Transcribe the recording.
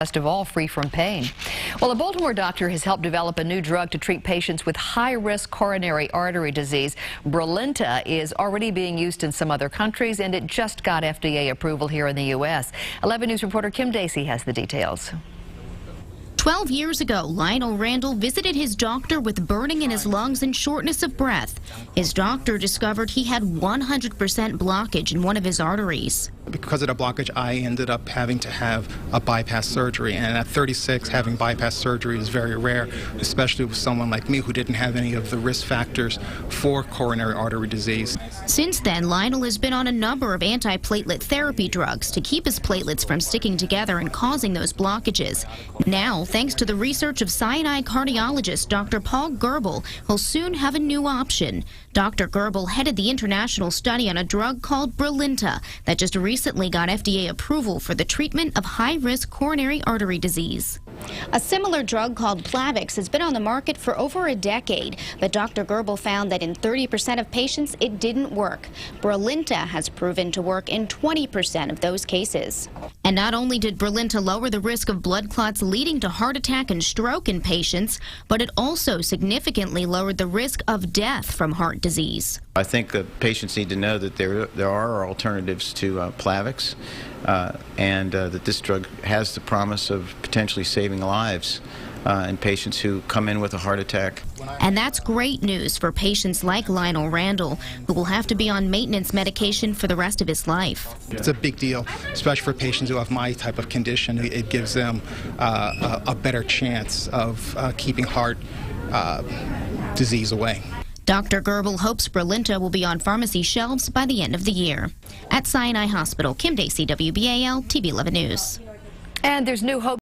Best of all, free from pain. Well, a Baltimore doctor has helped develop a new drug to treat patients with high-risk coronary artery disease. Brilinta is already being used in some other countries, and it just got FDA approval here in the U.S. 11 News reporter Kim Dacey has the details. 12 years ago, Lionel Randall visited his doctor with burning in his lungs and shortness of breath. His doctor discovered he had 100% blockage in one of his arteries. Because of the blockage, I ended up having to have a bypass surgery. And at 36, having bypass surgery is very rare, especially with someone like me who didn't have any of the risk factors for coronary artery disease. Since then, Lionel has been on a number of antiplatelet therapy drugs to keep his platelets from sticking together and causing those blockages. Now, thanks to the research of Sinai cardiologist Dr. Paul Goerbel, he'll soon have a new option. Dr. Goerbel headed the international study on a drug called Brilinta that just recently got FDA approval for the treatment of high-risk coronary artery disease. A similar drug called Plavix has been on the market for over a decade, but Dr. Goerbel found that in 30% of patients it didn't work. Brilinta has proven to work in 20% of those cases. And not only did Brilinta lower the risk of blood clots leading to heart attack and stroke in patients, but it also significantly lowered the risk of death from heart disease. I think that patients need to know that there are alternatives to Plavix, and that this drug has the promise of potentially saving lives in patients who come in with a heart attack. And that's great news for patients like Lionel Randall, who will have to be on maintenance medication for the rest of his life. It's a big deal, especially for patients who have my type of condition. It gives them a better chance of keeping heart disease away. Dr. Goerbel hopes Brilinta will be on pharmacy shelves by the end of the year. At Sinai Hospital, Kim Dacey, WBAL, TV 11 News. And there's new hope.